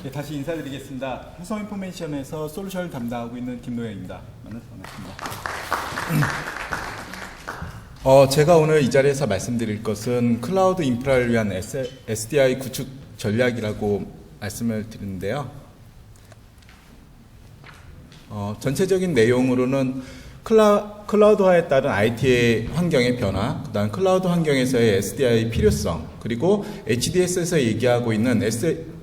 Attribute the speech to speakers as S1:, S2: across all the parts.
S1: 네, 다시 인사드리겠습니다. 해성 인포메이션에서 솔루션을 담당하고 있는 김노현입니다. 만나서 반갑습니다. 제가 오늘 이 자리에서 말씀드릴 것은 클라우드 인프라를 위한 SDI 구축 전략이라고 말씀을 드리는데요. 전체적인 내용으로는 클라우드화에 따른 IT의 환경의 변화, 그 다음 클라우드 환경에서의 SDI 필요성, 그리고 HDS에서 얘기하고 있는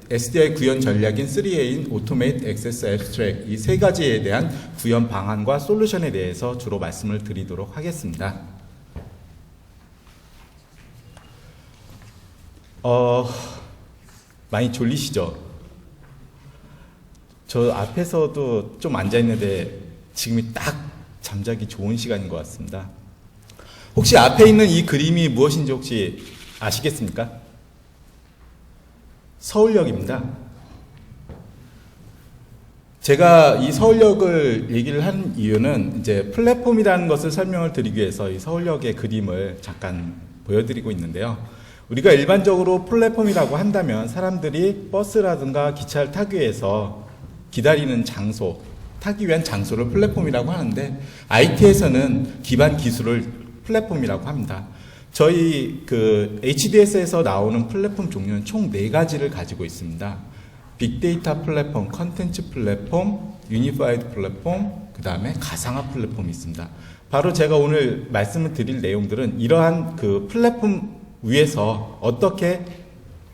S1: SDI 구현 전략인 3A인 Automate, Access, Abstract 이 세 가지에 대한 구현 방안과 솔루션에 대해서 주로 말씀을 드리도록 하겠습니다. 많이 졸리시죠? 저 앞에서도 좀 앉아있는데 지금이 딱 잠자기 좋은 시간인 것 같습니다. 혹시 앞에 있는 이 그림이 무엇인지 혹시 아시겠습니까? 서울역입니다. 제가 이 서울역을 얘기를 한 이유는 이제 플랫폼이라는 것을 설명을 드리기 위해서 이 서울역의 그림을 잠깐 보여드리고 있는데요. 우리가 일반적으로 플랫폼이라고 한다면 사람들이 버스라든가 기차를 타기 위해서 기다리는 장소, 타기 위한 장소를 플랫폼이라고 하는데 IT에서는 기반 기술을 플랫폼이라고 합니다. 저희 HDS에서 나오는 플랫폼 종류는 총 4가지를 가지고 있습니다. 빅데이터 플랫폼, 컨텐츠 플랫폼, 유니파이드 플랫폼, 그 다음에 가상화 플랫폼이 있습니다. 바로 제가 오늘 말씀을 드릴 내용들은 이러한 그 플랫폼 위에서 어떻게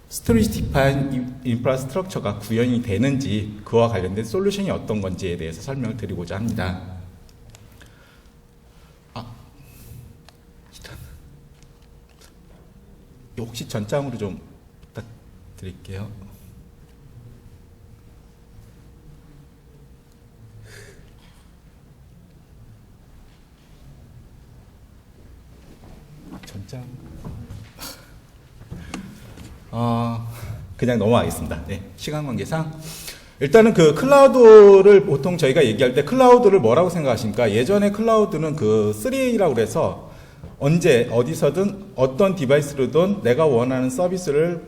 S1: 스토리지 디파인 인프라스트럭처가 구현이 되는지 그와 관련된 솔루션이 어떤 건지에 대해서 설명을 드리고자 합니다. 혹시 전장으로 좀 부탁드릴게요. 전장 그냥 넘어가겠습니다. 네, 시간 관계상 일단은 그 클라우드를 보통 저희가 얘기할 때 클라우드를 뭐라고 생각하십니까? 예전에 클라우드는 그 3A라고 해서 언제 어디서든 어떤 디바이스로든 내가 원하는 서비스를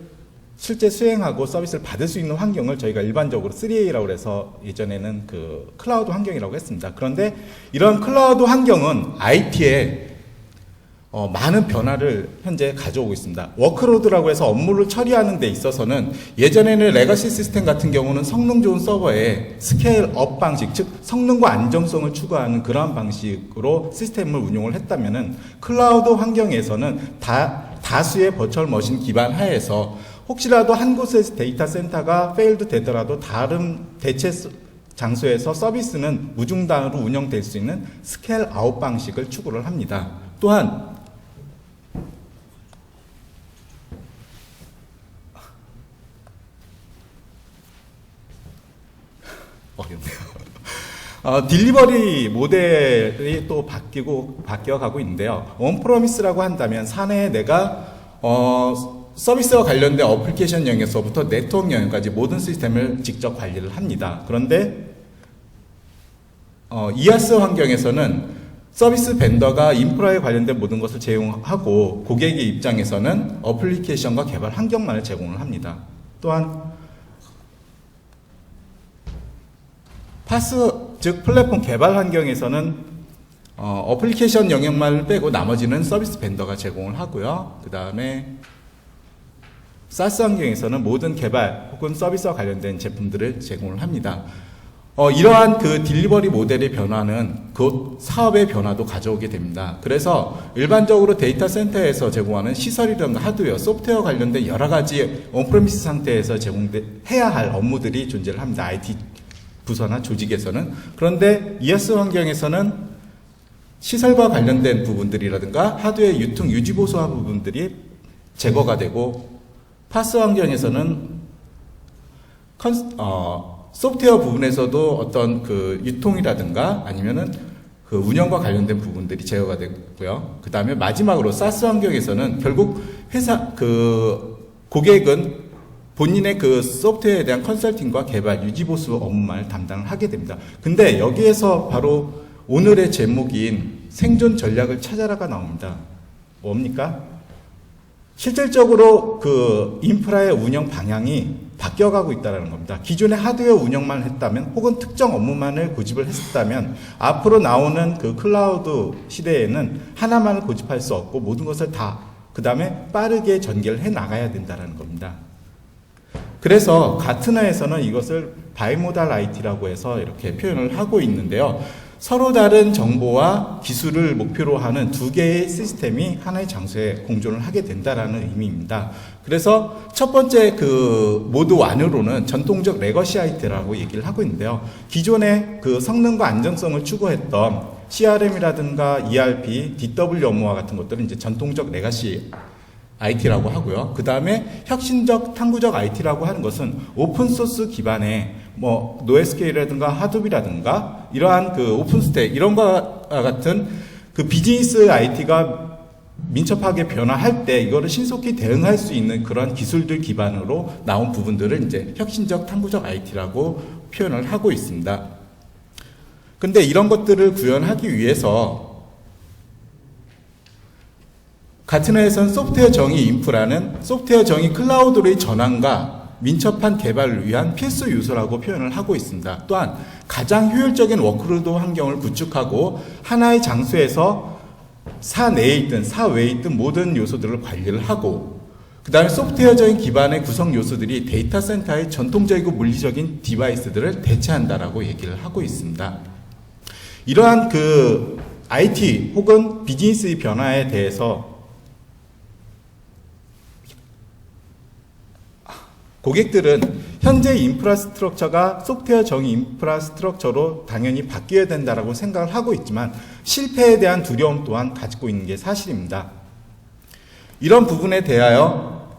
S1: 실제 수행하고 서비스를 받을 수 있는 환경을 저희가 일반적으로 3A라고 해서 예전에는 그 클라우드 환경이라고 했습니다. 그런데 이런 클라우드 환경은 IT에 많은 변화를 현재 가져오고 있습니다. 워크로드라고 해서 업무를 처리하는 데 있어서는 예전에는 레거시 시스템 같은 경우는 성능 좋은 서버에 스케일업 방식, 즉 성능과 안정성을 추구하는 그러한 방식으로 시스템을 운용을 했다면은 클라우드 환경에서는 다수의 버추얼 머신 기반 하에서 혹시라도 한 곳에서 데이터 센터가 페일드 되더라도 다른 대체 장소에서 서비스는 무중단으로 운영될 수 있는 스케일 아웃 방식을 추구를 합니다. 또한 딜리버리 모델이 또 바뀌어가고 있는데요. 온프로미스라고 한다면 사내에 내가 서비스와 관련된 어플리케이션 영역에서부터 네트워크 영역까지 모든 시스템을 직접 관리를 합니다. 그런데 이아스 환경에서는 서비스 벤더가 인프라에 관련된 모든 것을 제공하고 고객의 입장에서는 어플리케이션과 개발 환경만을 제공을 합니다. 또한 파스, 즉 플랫폼 개발 환경에서는 어플리케이션 영역만 빼고 나머지는 서비스 벤더가 제공을 하고요. 그 다음에 사스 환경에서는 모든 개발 혹은 서비스와 관련된 제품들을 제공을 합니다. 이러한 그 딜리버리 모델의 변화는 곧 사업의 변화도 가져오게 됩니다. 그래서 일반적으로 데이터 센터에서 제공하는 시설이라든가 하드웨어, 소프트웨어 관련된 여러 가지 온프레미스 상태에서 제공해야 할 업무들이 존재를 합니다. IT 부서나 조직에서는. 그런데 이아스 환경에서는 시설과 관련된 부분들이라든가 하드웨어 유통 유지 보수화 부분들이 제거가 되고, 파스 환경에서는 소프트웨어 부분에서도 어떤 그 유통이라든가 아니면은 그 운영과 관련된 부분들이 제어가 되고요. 그 다음에 마지막으로 사스 환경에서는 결국 고객은 본인의 그 소프트웨어에 대한 컨설팅과 개발, 유지보수 업무만 담당을 하게 됩니다. 근데 여기에서 바로 오늘의 제목인 생존 전략을 찾아라가 나옵니다. 뭡니까? 실질적으로 그 인프라의 운영 방향이 바뀌어가고 있다는 겁니다. 기존의 하드웨어 운영만 했다면 혹은 특정 업무만을 고집을 했었다면 앞으로 나오는 그 클라우드 시대에는 하나만을 고집할 수 없고 모든 것을 다 그 다음에 빠르게 전개를 해 나가야 된다는 겁니다. 그래서 가트너에서는 이것을 바이모달 IT라고 해서 이렇게 표현을 하고 있는데요. 서로 다른 정보와 기술을 목표로 하는 두 개의 시스템이 하나의 장소에 공존을 하게 된다라는 의미입니다. 그래서 첫 번째 그 모드 1으로는 전통적 레거시 IT라고 얘기를 하고 있는데요. 기존의 그 성능과 안정성을 추구했던 CRM이라든가 ERP, DW 업무와 같은 것들은 이제 전통적 레거시 IT라고 하고요. 그 다음에 혁신적 탐구적 IT라고 하는 것은 오픈소스 기반의 뭐 노에스케이라든가 하둡이라든가 이러한 그 오픈스택 이런 것과 같은 그 비즈니스 IT가 민첩하게 변화할 때 이거를 신속히 대응할 수 있는 그런 기술들 기반으로 나온 부분들을 이제 혁신적 탐구적 IT라고 표현을 하고 있습니다. 근데 이런 것들을 구현하기 위해서 가트너에서는 소프트웨어 정의 인프라는 소프트웨어 정의 클라우드의 전환과 민첩한 개발을 위한 필수 요소라고 표현을 하고 있습니다. 또한 가장 효율적인 워크로드 환경을 구축하고 하나의 장소에서 사내에 있든 사외에 있든 모든 요소들을 관리를 하고 그 다음에 소프트웨어적인 기반의 구성 요소들이 데이터 센터의 전통적이고 물리적인 디바이스들을 대체한다라고 얘기를 하고 있습니다. 이러한 그 IT 혹은 비즈니스의 변화에 대해서 고객들은 현재 인프라스트럭처가 소프트웨어 정의 인프라스트럭처로 당연히 바뀌어야 된다라고 생각을 하고 있지만 실패에 대한 두려움 또한 가지고 있는 게 사실입니다. 이런 부분에 대하여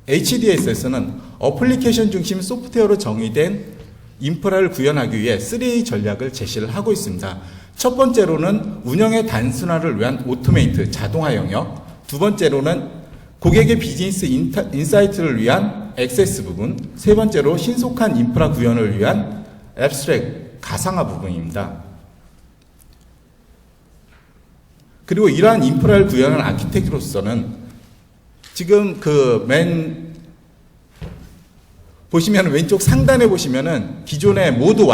S1: HDS에서는 어플리케이션 중심 소프트웨어로 정의된 인프라를 구현하기 위해 3A 전략을 제시를 하고 있습니다. 첫 번째로는 운영의 단순화를 위한 오토메이트, 자동화 영역. 두 번째로는 고객의 비즈니스 인사이트를 위한 액세스 부분. 세 번째로 신속한 인프라 구현을 위한 앱스트랙, 가상화 부분입니다. 그리고 이러한 인프라를 구현한 아키텍트로서는 지금 보시면 왼쪽 상단에 보시면은 기존의 모드 1,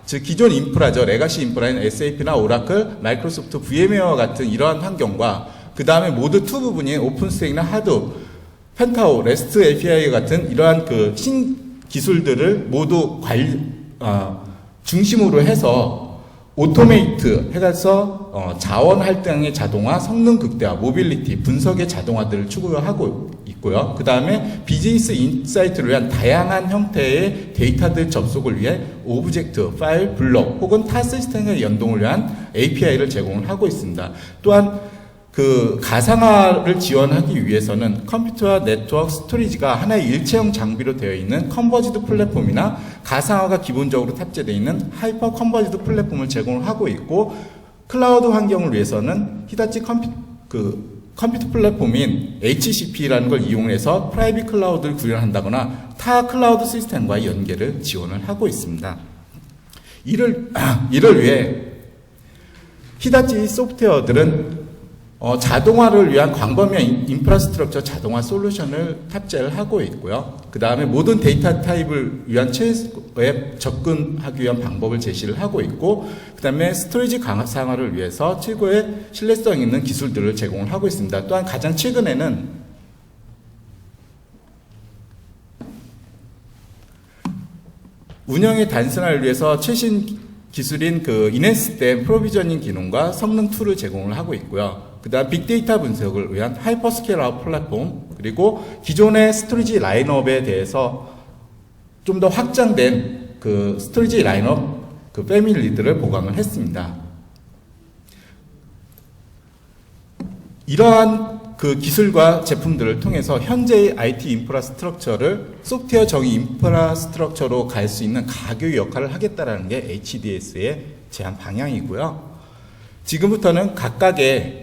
S1: 즉 기존 인프라죠. 레가시 인프라인 SAP나 오라클, 마이크로소프트 VM웨어 같은 이러한 환경과 그 다음에 모드 2 부분인 오픈스택이나 하둡, 펜타오, 레스트 API 같은 이러한 그 신기술들을 모두 중심으로 해서 오토메이트 해서 자원 할당의 자동화, 성능 극대화, 모빌리티, 분석의 자동화들을 추구하고 있고요. 그 다음에 비즈니스 인사이트를 위한 다양한 형태의 데이터들 접속을 위해 오브젝트, 파일, 블록 혹은 타 시스템의 연동을 위한 API를 제공을 하고 있습니다. 또한 그 가상화를 지원하기 위해서는 컴퓨터와 네트워크 스토리지가 하나의 일체형 장비로 되어 있는 컨버지드 플랫폼이나 가상화가 기본적으로 탑재되어 있는 하이퍼 컨버지드 플랫폼을 제공을 하고 있고 클라우드 환경을 위해서는 히다치 컴퓨터 플랫폼인 HCP라는 걸 이용해서 프라이빗 클라우드를 구현한다거나 타 클라우드 시스템과의 연계를 지원을 하고 있습니다. 이를 위해 히다치 소프트웨어들은 자동화를 위한 광범위한 인프라스트럭처 자동화 솔루션을 탑재를 하고 있고요. 그 다음에 모든 데이터 타입을 위한 최소에 접근하기 위한 방법을 제시를 하고 있고, 그 다음에 스토리지 강화상화를 위해서 최고의 신뢰성 있는 기술들을 제공을 하고 있습니다. 또한 가장 최근에는 운영의 단순화를 위해서 최신 기술인 그 인핸스된 프로비저닝 기능과 성능 툴을 제공을 하고 있고요. 그 다음 빅데이터 분석을 위한 하이퍼스케일러 플랫폼, 그리고 기존의 스토리지 라인업에 대해서 좀 더 확장된 그 스토리지 라인업 그 패밀리들을 보강을 했습니다. 이러한 그 기술과 제품들을 통해서 현재의 IT 인프라스트럭처를 소프트웨어 정의 인프라스트럭처로 갈 수 있는 가교 역할을 하겠다라는 게 HDS의 제안 방향이고요. 지금부터는 각각의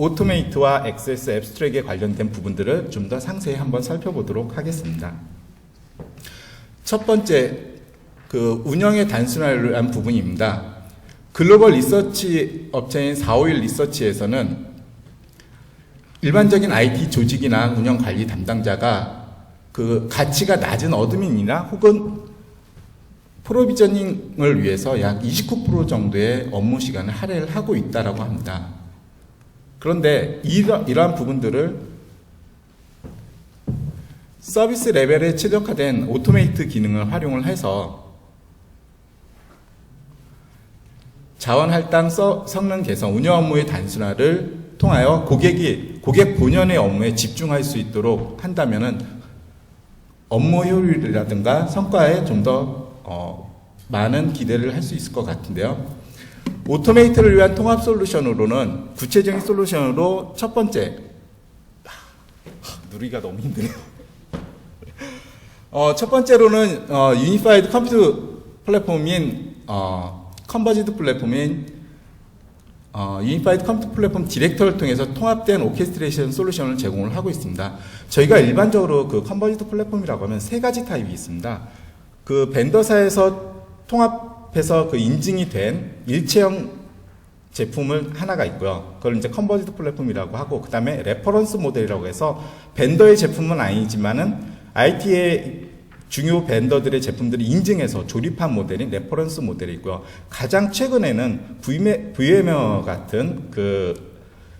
S1: 오토메이트와 액세스 앱스트랙에 관련된 부분들을 좀 더 상세히 한번 살펴보도록 하겠습니다. 첫 번째, 그 운영의 단순화를 위한 부분입니다. 글로벌 리서치 업체인 451 리서치에서는 일반적인 IT 조직이나 운영 관리 담당자가 그 가치가 낮은 어드민이나 혹은 프로비저닝을 위해서 약 29% 정도의 업무 시간을 할애를 하고 있다라고 합니다. 그런데 이러한 부분들을 서비스 레벨에 최적화된 오토메이트 기능을 활용을 해서 자원 할당, 성능 개선, 운영 업무의 단순화를 통하여 고객 본연의 업무에 집중할 수 있도록 한다면은 업무 효율이라든가 성과에 좀 더 많은 기대를 할 수 있을 것 같은데요. 오토메이트를 위한 통합 솔루션으로는 구체적인 솔루션으로 첫 번째, 누리기가 너무 힘드네요. 첫 번째로는 유니파이드 컴퓨터 플랫폼인 컨버지드 플랫폼인 유니파이드 컴퓨터 플랫폼 디렉터를 통해서 통합된 오케스트레이션 솔루션을 제공을 하고 있습니다. 저희가 일반적으로 그 컨버지드 플랫폼이라고 하면 세 가지 타입이 있습니다. 그 벤더사에서 통합해서 그 인증이 된 일체형 제품을 하나가 있고요. 그걸 이제 컨버지드 플랫폼이라고 하고, 그 다음에 레퍼런스 모델이라고 해서 벤더의 제품은 아니지만은 IT의 중요 벤더들의 제품들을 인증해서 조립한 모델인 레퍼런스 모델이 있고요. 가장 최근에는 VMware 같은 그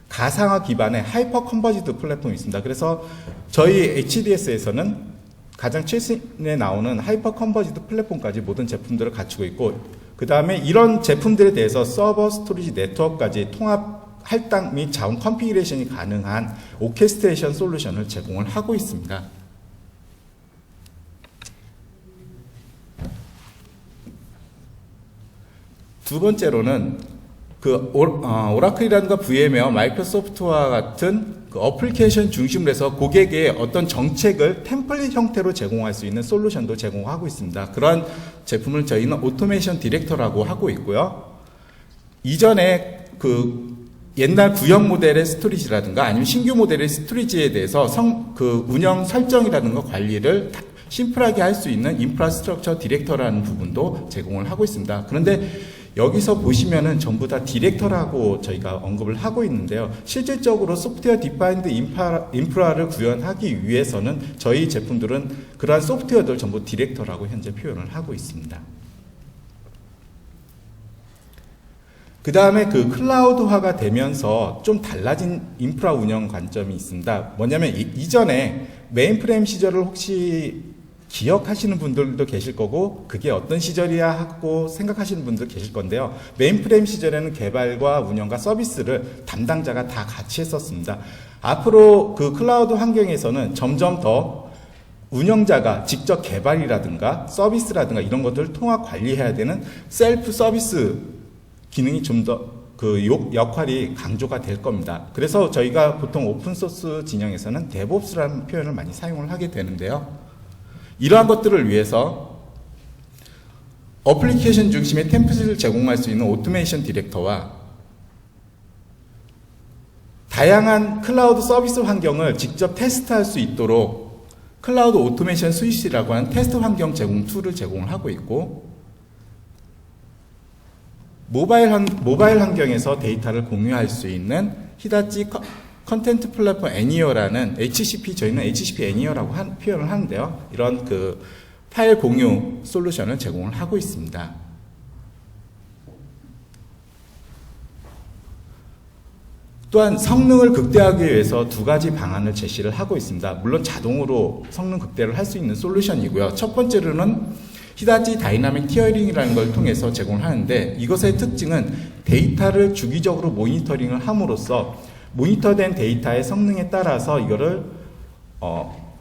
S1: 가상화 기반의 하이퍼 컨버지드 플랫폼이 있습니다. 그래서 저희 HDS에서는 가장 최신에 나오는 하이퍼 컨버지드 플랫폼까지 모든 제품들을 갖추고 있고, 그 다음에 이런 제품들에 대해서 서버, 스토리지, 네트워크까지 통합, 할당 및 자원 컨피그레이션이 가능한 오케스트레이션 솔루션을 제공을 하고 있습니다. 두 번째로는 그 오라클이라든가 VM웨어, 마이크로소프트와 같은 그 어플리케이션 중심으로 해서 고객의 어떤 정책을 템플릿 형태로 제공할 수 있는 솔루션도 제공하고 있습니다. 그러한 제품을 저희는 오토메이션 디렉터라고 하고 있고요. 이전에 그 옛날 구형 모델의 스토리지라든가 아니면 신규 모델의 스토리지에 대해서 그 운영 설정이라든가 관리를 심플하게 할 수 있는 인프라스트럭처 디렉터라는 부분도 제공을 하고 있습니다. 그런데 여기서 보시면은 전부 다 디렉터라고 저희가 언급을 하고 있는데요. 실질적으로 소프트웨어 디파인드 인프라를 구현하기 위해서는 저희 제품들은 그러한 소프트웨어들 전부 디렉터라고 현재 표현을 하고 있습니다. 그 다음에 그 클라우드화가 되면서 좀 달라진 인프라 운영 관점이 있습니다. 뭐냐면 이전에 메인프레임 시절을 혹시 기억하시는 분들도 계실 거고, 그게 어떤 시절이야 하고 생각하시는 분도 계실 건데요. 메인프레임 시절에는 개발과 운영과 서비스를 담당자가 다 같이 했었습니다. 앞으로 그 클라우드 환경에서는 점점 더 운영자가 직접 개발이라든가 서비스라든가 이런 것들을 통합 관리해야 되는 셀프 서비스 기능이 좀 더 그 역할이 강조가 될 겁니다. 그래서 저희가 보통 오픈소스 진영에서는 DevOps라는 표현을 많이 사용을 하게 되는데요. 이러한 것들을 위해서 어플리케이션 중심의 템플릿을 제공할 수 있는 오토메이션 디렉터와 다양한 클라우드 서비스 환경을 직접 테스트할 수 있도록 클라우드 오토메이션 스위치라고 하는 테스트 환경 제공 툴을 제공을 하고 있고, 모바일 환경에서 데이터를 공유할 수 있는 히다치 컨텐트 플랫폼 애니어라는 HCP, 저희는 HCP 애니어라고 표현을 하는데요. 이런 그 파일 공유 솔루션을 제공을 하고 있습니다. 또한 성능을 극대화하기 위해서 두 가지 방안을 제시를 하고 있습니다. 물론 자동으로 성능 극대화를 할 수 있는 솔루션이고요. 첫 번째로는 히다치 다이나믹 티어링이라는 걸 통해서 제공을 하는데, 이것의 특징은 데이터를 주기적으로 모니터링을 함으로써 모니터된 데이터의 성능에 따라서 이거를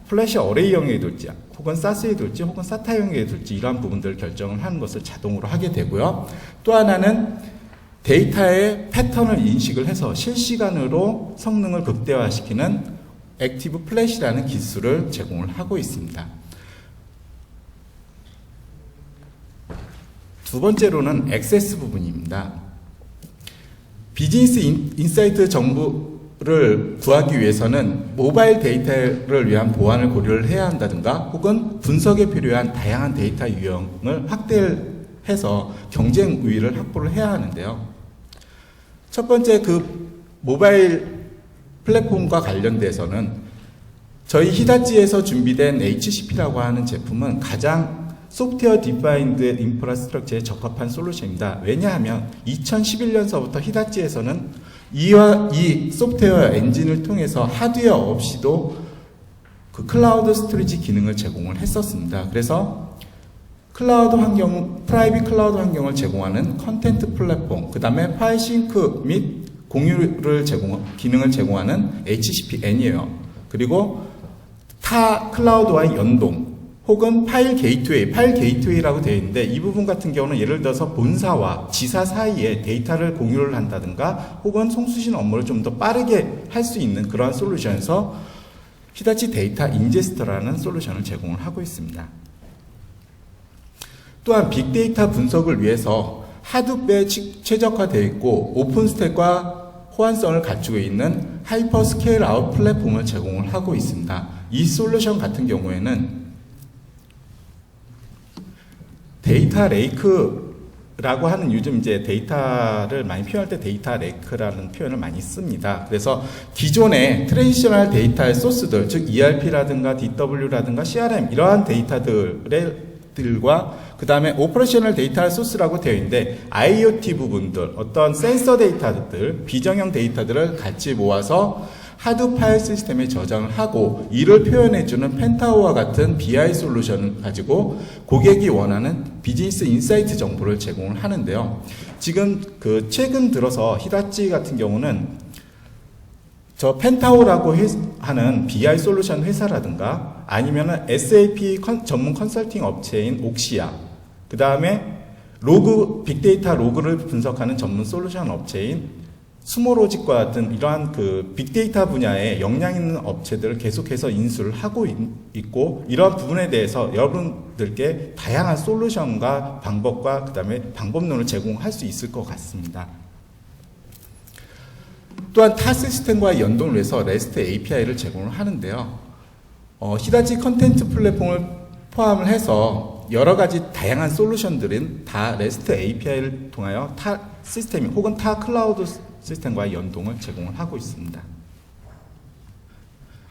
S1: 플래시 어레이형에 둘지 혹은 사스에 둘지 혹은 사타형에 둘지 이러한 부분들을 결정을 하는 것을 자동으로 하게 되고요. 또 하나는 데이터의 패턴을 인식을 해서 실시간으로 성능을 극대화시키는 액티브 플래시라는 기술을 제공을 하고 있습니다. 두 번째로는 액세스 부분입니다. 비즈니스 인사이트 정보를 구하기 위해서는 모바일 데이터를 위한 보안을 고려를 해야 한다든가 혹은 분석에 필요한 다양한 데이터 유형을 확대해서 경쟁 우위를 확보를 해야 하는데요. 첫 번째 그 모바일 플랫폼과 관련돼서는 저희 히다치에서 준비된 HCP라고 하는 제품은 가장 소프트웨어 디파인드 인프라스트럭처에 적합한 솔루션입니다. 왜냐하면 2011년서부터 히다치에서는 이 소프트웨어 엔진을 통해서 하드웨어 없이도 그 클라우드 스토리지 기능을 제공을 했었습니다. 그래서 클라우드 환경, 프라이빗 클라우드 환경을 제공하는 컨텐트 플랫폼, 그 다음에 파일 싱크 및 공유를 기능을 제공하는 HCP-N이에요. 그리고 타 클라우드와의 연동, 혹은 파일 게이트웨이라고 되어 있는데 이 부분 같은 경우는 예를 들어서 본사와 지사 사이에 데이터를 공유를 한다든가 혹은 송수신 업무를 좀 더 빠르게 할 수 있는 그러한 솔루션에서 히다치 데이터 인제스터라는 솔루션을 제공을 하고 있습니다. 또한 빅데이터 분석을 위해서 하드웨어에 최적화되어 있고 오픈스택과 호환성을 갖추고 있는 하이퍼 스케일 아웃 플랫폼을 제공을 하고 있습니다. 이 솔루션 같은 경우에는 데이터 레이크라고 하는 요즘 이제 데이터를 많이 표현할 때 데이터 레이크라는 표현을 많이 씁니다. 그래서 기존의 트레디셔널 데이터의 소스들, 즉 ERP라든가 DW라든가 CRM 이러한 데이터들과 그 다음에 오퍼레이셔널 데이터 소스라고 되어 있는데 IoT 부분들, 어떤 센서 데이터들, 비정형 데이터들을 같이 모아서 하드 파일 시스템에 저장을 하고 이를 표현해주는 펜타오와 같은 BI 솔루션을 가지고 고객이 원하는 비즈니스 인사이트 정보를 제공을 하는데요. 지금 최근 들어서 히다치 같은 경우는 저 펜타오라고 하는 BI 솔루션 회사라든가 아니면은 SAP 전문 컨설팅 업체인 옥시아, 그 다음에 빅데이터 로그를 분석하는 전문 솔루션 업체인 스모로직과 같은 이러한 빅데이터 분야에 역량 있는 업체들을 계속해서 인수를 하고 있고 이러한 부분에 대해서 여러분들께 다양한 솔루션과 방법과 그 다음에 방법론을 제공할 수 있을 것 같습니다. 또한 타 시스템과 연동을 해서 REST API를 제공을 하는데요. 히다치 컨텐트 플랫폼을 포함을 해서 여러 가지 다양한 솔루션들은 다 REST API를 통하여 타 시스템 혹은 타 클라우드 시스템과의 연동을 제공을 하고 있습니다.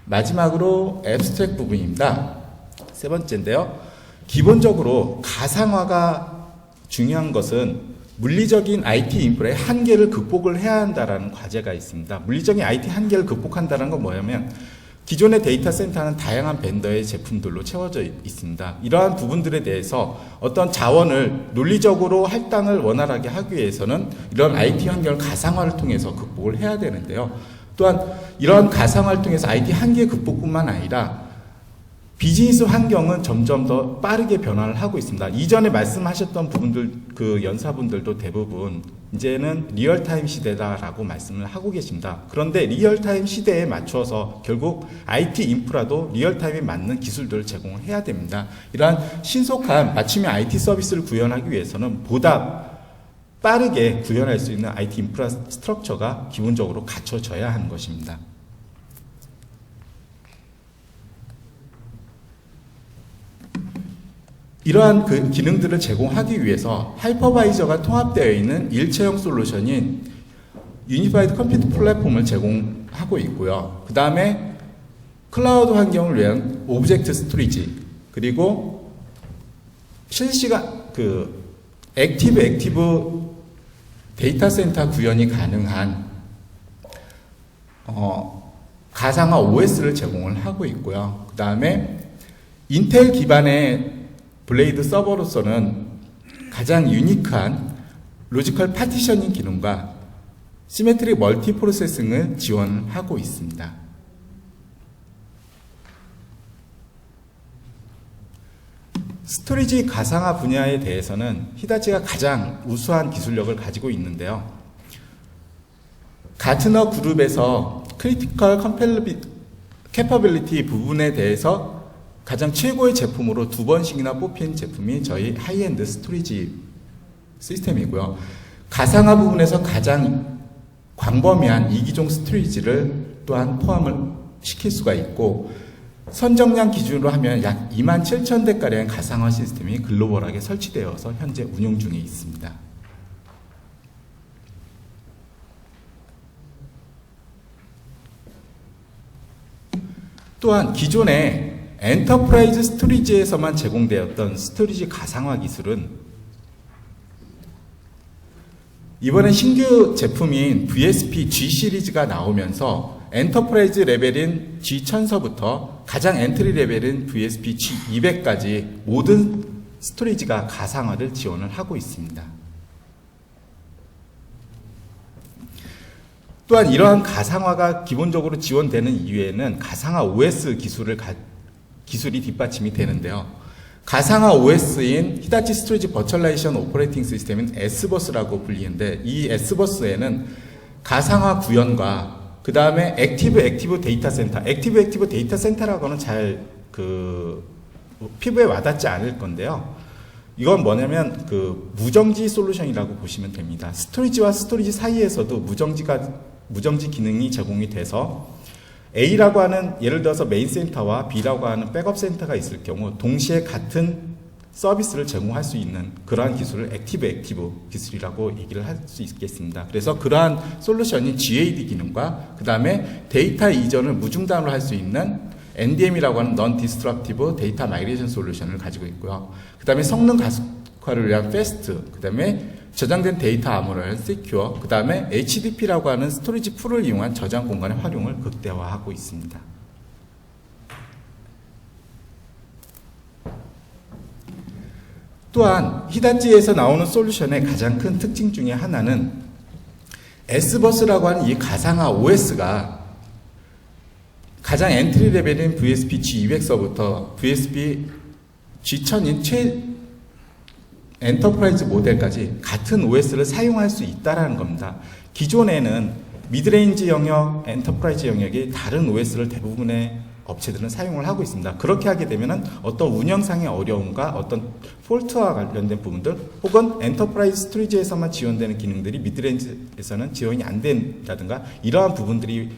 S1: 마지막으로 앱스트랙 부분입니다. 세 번째인데요. 기본적으로 가상화가 중요한 것은 물리적인 IT 인프라의 한계를 극복을 해야 한다는 과제가 있습니다. 물리적인 IT 한계를 극복한다는 건 뭐냐면 기존의 데이터 센터는 다양한 벤더의 제품들로 채워져 있습니다. 이러한 부분들에 대해서 어떤 자원을 논리적으로 할당을 원활하게 하기 위해서는 이런 IT 환경을 가상화를 통해서 극복을 해야 되는데요. 또한 이러한 가상화를 통해서 IT 한계 극복뿐만 아니라 비즈니스 환경은 점점 더 빠르게 변화를 하고 있습니다. 이전에 말씀하셨던 부분들, 연사분들도 대부분 이제는 리얼타임 시대다라고 말씀을 하고 계십니다. 그런데 리얼타임 시대에 맞춰서 결국 IT 인프라도 리얼타임에 맞는 기술들을 제공을 해야 됩니다. 이러한 신속한 맞춤형 IT 서비스를 구현하기 위해서는 보다 빠르게 구현할 수 있는 IT 인프라스트럭처가 기본적으로 갖춰져야 하는 것입니다. 이러한 기능들을 제공하기 위해서 하이퍼바이저가 통합되어 있는 일체형 솔루션인 유니파이드 컴퓨터 플랫폼을 제공하고 있고요. 그 다음에 클라우드 환경을 위한 오브젝트 스토리지, 그리고 실시간 액티브 데이터 센터 구현이 가능한 가상화 OS를 제공을 하고 있고요. 그 다음에 인텔 기반의 블레이드 서버로서는 가장 유니크한 로지컬 파티셔닝 기능과 시메트릭 멀티 프로세싱을 지원하고 있습니다. 스토리지 가상화 분야에 대해서는 히다치가 가장 우수한 기술력을 가지고 있는데요. 가트너 그룹에서 크리티컬 캐퍼빌리티 부분에 대해서 가장 최고의 제품으로 2번씩이나 뽑힌 제품이 저희 하이엔드 스토리지 시스템이고요. 가상화 부분에서 가장 광범위한 이기종 스토리지를 또한 포함을 시킬 수가 있고 선정량 기준으로 하면 약 27,000대가량의 가상화 시스템이 글로벌하게 설치되어서 현재 운용 중에 있습니다. 또한 기존에 엔터프라이즈 스토리지에서만 제공되었던 스토리지 가상화 기술은 이번에 신규 제품인 VSP G 시리즈가 나오면서 엔터프라이즈 레벨인 G1000서부터 가장 엔트리 레벨인 VSP G200까지 모든 스토리지가 가상화를 지원을 하고 있습니다. 또한 이러한 가상화가 기본적으로 지원되는 이유에는 가상화 OS 기술이 뒷받침이 되는데요. 가상화 OS인 히다치 스토리지 버추얼라이제이션 오퍼레이팅 시스템인 S버스라고 불리는데 이 S버스에는 가상화 구현과 그 다음에 액티브 데이터 센터, 액티브 데이터 센터라고는 잘 피부에 와닿지 않을 건데요. 이건 뭐냐면 무정지 솔루션이라고 보시면 됩니다. 스토리지와 스토리지 사이에서도 무정지 기능이 제공이 돼서 A라고 하는 예를 들어서 메인 센터와 B라고 하는 백업 센터가 있을 경우 동시에 같은 서비스를 제공할 수 있는 그러한 기술을 액티브 기술이라고 얘기를 할 수 있겠습니다. 그래서 그러한 솔루션이 GAD 기능과 그 다음에 데이터 이전을 무중단으로 할 수 있는 NDM이라고 하는 Non-Destructive Data Migration 솔루션을 가지고 있고요. 그 다음에 성능 가속화를 위한 FAST, 그 다음에 저장된 데이터 암호를 Secure, 그 다음에 HDP라고 하는 스토리지 풀을 이용한 저장 공간의 활용을 극대화하고 있습니다. 또한 히다치에서 나오는 솔루션의 가장 큰 특징 중에 하나는 S버스라고 하는 이 가상화 OS가 가장 엔트리 레벨인 VSP G200서부터 VSP G1000인 엔터프라이즈 모델까지 같은 OS를 사용할 수 있다는 겁니다. 기존에는 미드레인지 영역, 엔터프라이즈 영역이 다른 OS를 대부분의 업체들은 사용을 하고 있습니다. 그렇게 하게 되면 어떤 운영상의 어려움과 어떤 폴트와 관련된 부분들 혹은 엔터프라이즈 스토리지에서만 지원되는 기능들이 미드레인지에서는 지원이 안 된다든가 이러한 부분들이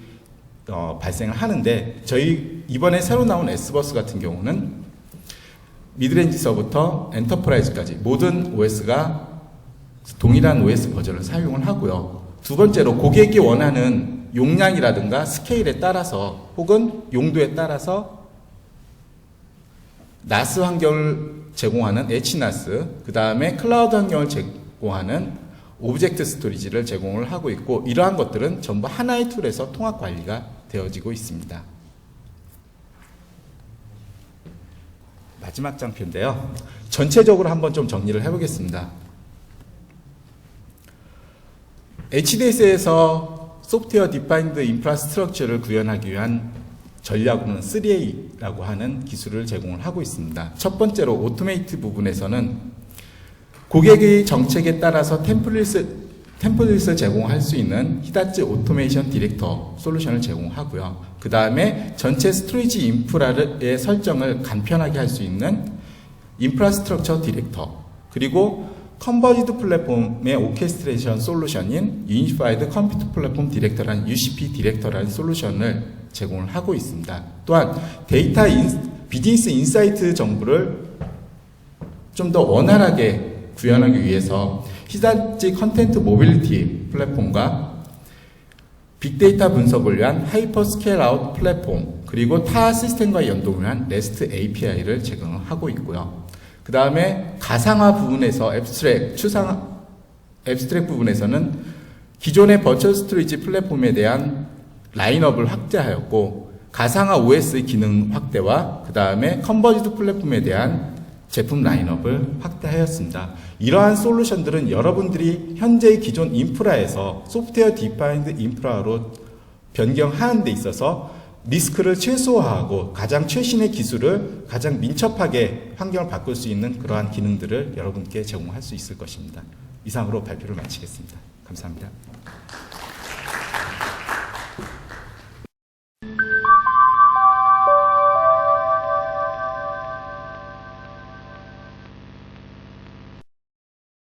S1: 발생을 하는데 저희 이번에 새로 나온 S버스 같은 경우는 미드레인지서부터 엔터프라이즈까지 모든 OS가 동일한 OS 버전을 사용을 하고요. 두 번째로 고객이 원하는 용량이라든가 스케일에 따라서 혹은 용도에 따라서 NAS 환경을 제공하는 HNAS, 그 다음에 클라우드 환경을 제공하는 오브젝트 스토리지를 제공을 하고 있고 이러한 것들은 전부 하나의 툴에서 통합 관리가 되어지고 있습니다. 마지막 장표인데요. 전체적으로 한번 좀 정리를 해보겠습니다. HDS에서 소프트웨어 디파인드 인프라스트럭처를 구현하기 위한 전략으로는 3A라고 하는 기술을 제공을 하고 있습니다. 첫 번째로 오토메이트 부분에서는 고객의 정책에 따라서 템플릿을 제공할 수 있는 히다치 오토메이션 디렉터 솔루션을 제공하고요. 그 다음에 전체 스토리지 인프라의 설정을 간편하게 할 수 있는 인프라스트럭처 디렉터, 그리고 컨버지드 플랫폼의 오케스트레이션 솔루션인 유니파이드 컴퓨터 플랫폼 디렉터라는 UCP 디렉터라는 솔루션을 제공을 하고 있습니다. 또한 비즈니스 인사이트 정보를 좀 더 원활하게 구현하기 위해서 히다치 컨텐트 모빌리티 플랫폼과 빅데이터 분석을 위한 하이퍼 스케일 아웃 플랫폼, 그리고 타 시스템과 연동을 위한 REST API를 제공하고 있고요. 그 다음에 가상화 부분에서 앱스트랙 부분에서는 기존의 버추얼 스토리지 플랫폼에 대한 라인업을 확대하였고, 가상화 OS 기능 확대와 그 다음에 컨버지드 플랫폼에 대한 제품 라인업을 확대하였습니다. 이러한 솔루션들은 여러분들이 현재의 기존 인프라에서 소프트웨어 디파인드 인프라로 변경하는 데 있어서 리스크를 최소화하고 가장 최신의 기술을 가장 민첩하게 환경을 바꿀 수 있는 그러한 기능들을 여러분께 제공할 수 있을 것입니다. 이상으로 발표를 마치겠습니다. 감사합니다.